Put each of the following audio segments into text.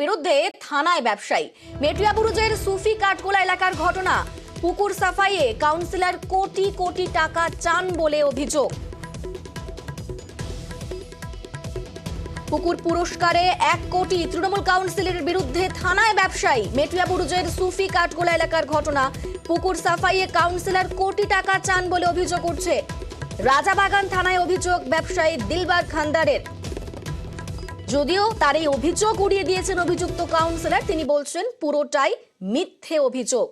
বিরুদ্ধে থানায় ব্যবসায়ী। মেটিয়াবুরুজের সুফি কাঠগোলা এলাকার ঘটনা। পুকুর সাফাইয়ে কাউন্সিলর কোটি কোটি টাকা চান বলে অভিযোগ। পুকুর পুরস্কারে 1 কোটি তৃণমূল কাউন্সিলরের বিরুদ্ধে থানায় ব্যবসায়ী। মেটিয়াবুরুজের সুফি কাঠগোলা এলাকার ঘটনা। পুকুর সাফাইয়ে কাউন্সিলর কোটি টাকা চান বলে অভিযোগ উঠছে। রাজাবাগান থানায় অভিযোগ ব্যবসায়ী দিলবার খান্দারের। যদিও তার এই অভিযোগ উড়িয়ে দিয়েছেন অভিযুক্ত কাউন্সিলর, তিনি বলছেন পুরোটাই মিথ্যে অভিযোগ।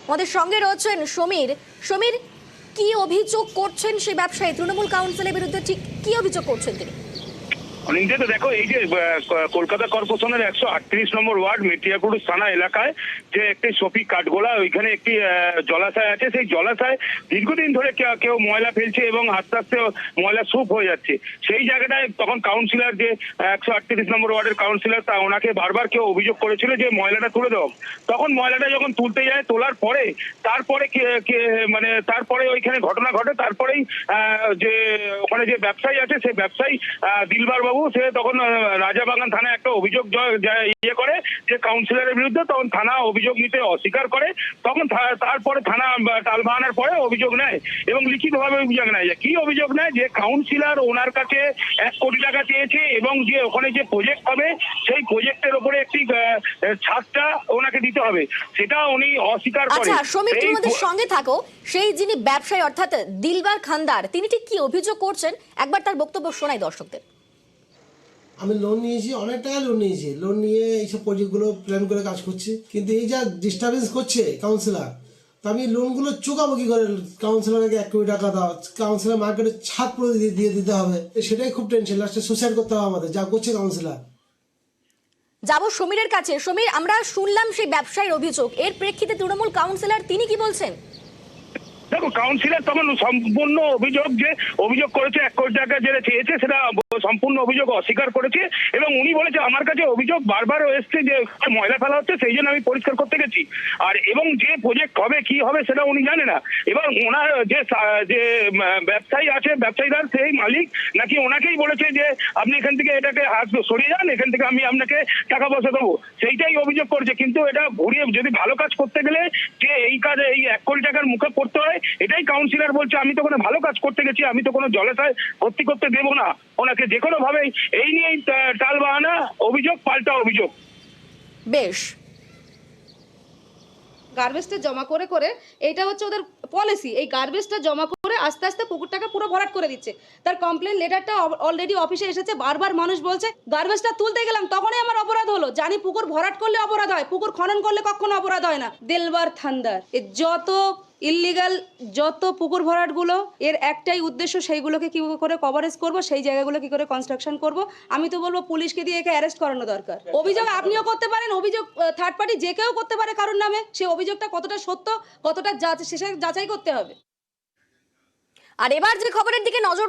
আমাদের সঙ্গে রয়েছেন সমীর। সমীর, কি অভিযোগ করছেন সেই ব্যবসায়ী? তৃণমূল কাউন্সিলের বিরুদ্ধে ঠিক কি অভিযোগ করছেন তিনি? তো দেখো, এই যে কলকাতা কর্পোরেশনের 138 নম্বর ওয়ার্ড মেটিয়াপুরুষ থানা এলাকায় যে একটি সফি কাঠগোলা, ওইখানে একটি জলাশয় আছে। সেই জলাশয় দীর্ঘদিন ধরে কেউ ময়লা ফেলছে এবং আস্তে আস্তে ময়লা স্তূপ হয়ে যাচ্ছে। সেই জায়গাটায় তখন কাউন্সিলর, যে 138 নম্বর ওয়ার্ডের কাউন্সিলর, তা ওনাকে বারবার কেউ অভিযোগ করেছিল যে ময়লাটা তুলে দাও। তখন ময়লাটা যখন তুলতে যায়, তোলার পরে তারপরে ওইখানে ঘটনা ঘটে। তারপরেই যে ওখানে যে ব্যবসায়ী আছে, সেই ব্যবসায়ী দিলবার বাবু, সে তখন রাজাবাগান থানায় একটা অভিযোগ করে যে কাউন্সিলরের বিরুদ্ধে। তখন থানা অভিযোগ নিতে অস্বীকার করে। তখন তারপরে থানা টালবাহানার পরে অভিযোগ নেয় এবং লিখিতভাবে অভিযোগ নেয়। কি অভিযোগ নেয়? যে কাউন্সিলর ওনার কাছে 1 কোটি টাকা চেয়েছে এবং যে ওখানে যে প্রজেক্ট হবে, সেই প্রজেক্টের উপরে একটি ছাদটা ওনাকে দিতে হবে, সেটা উনি অস্বীকার করে। আচ্ছা সমীর, তুমি আমাদের সঙ্গে থাকো। সেই যিনি ব্যবসায়ী অর্থাৎ দিলবার খান্দার, তিনি ঠিক কি অভিযোগ করছেন একবার তার বক্তব্য শোনাই দর্শকদের। আমি লোন নিয়েছি, অনেক টাকা লোন নিয়েছি। লোন নিয়ে এইসব প্রজেক্টগুলো প্ল্যান করে কাজ করছি, কিন্তু এই যা ডিস্টার্বেন্স করছে কাউন্সিলর, তো আমি লোনগুলো চুকাবো কি করে? কাউন্সিলরকে 1 কোটি টাকা দাও, কাউন্সিলর মার্কেটে ছাদ পুরো দিয়ে দিতে হবে, সেটাই খুব টেনশন। লাস্টে সুসাইড করতে হবে আমাদের, যা করছে কাউন্সিলর। যাবো সমীরের কাছে। সমীর, আমরা শুনলাম সেই ব্যবসায়ীর অভিযোগ, এর প্রেক্ষিতে তৃণমূল কাউন্সিলর তিনি কি বলছেন? দেখো, কাউন্সিলর তখন সম্পূর্ণ অভিযোগ করেছে 1 কোটি টাকা যেটা চেয়েছে, সেটা সম্পূর্ণ অভিযোগ অস্বীকার করেছে এবং উনি বলেছে আমার কাছে অভিযোগ বারবার এসছে যে ময়লা ফেলা হচ্ছে, সেই জন্য আমি পরিষ্কার করতে গেছি। আর এবং যে প্রজেক্ট হবে কি হবে সেটা উনি জানে না। এবার ওনার যে ব্যবসায়ী আছে, ব্যবসায়ীদার সেই মালিক নাকি ওনাকেই বলেছে যে আপনি এখান থেকে এটাকে হাত সরিয়ে যান, এখান থেকে আমি আপনাকে টাকা পয়সা দেবো, সেইটাই অভিযোগ করেছে। কিন্তু এটা ঘুরিয়ে, যদি ভালো কাজ করতে গেলে যে এই কাজে এই 1 কোটি টাকার মুখে পড়তে হয়, এটাই কাউন্সিলর বলছে। আমি তো কোনো ভালো কাজ করতে গেছি, আমি তো কোনো জলাশয় ভর্তি করতে দেবো না ওনাকে। যে কোনো ভাবে এই নিয়েই টালবাহানা, অভিযোগ পাল্টা অভিযোগ। বেশ, গার্বেজটা জমা করে করে এটা হচ্ছে ওদের পলিসি। এই গার্বেজটা জমা করে আস্তে আস্তে পুকুরটাকে পুরো ভরাট করে দিচ্ছে। তার কমপ্লেন লেটারটা অলরেডি অফিসে এসেছে। বারবার মানুষ বলছে গার্বেজটা তুলতে গেলাম তখনই আমার অপরাধ হলো। জানি পুকুর ভরাট করলে অপরাধ হয়, পুকুর খনন করলে কখনো অপরাধ হয় না। দিলবার খান্দার যত ইললিগাল যত পুকুর ভরাটগুলো, এর একটাই উদ্দেশ্য, সেইগুলোকে কি করে কভারেজ করব, সেই জায়গাগুলো কি করে কনস্ট্রাকশন করব। আমি তো বলবো পুলিশকে দিয়ে একে অ্যারেস্ট করানো দরকার। অভিযোগ আপনিও করতে পারেন, অভিযোগ থার্ড পার্টি যে কেউ করতে পারে কারোর নামে। সেই অভিযোগটা কতটা সত্য, কতটা যাচাই করতে হবে। আর এবার যে খবরের দিকে নজর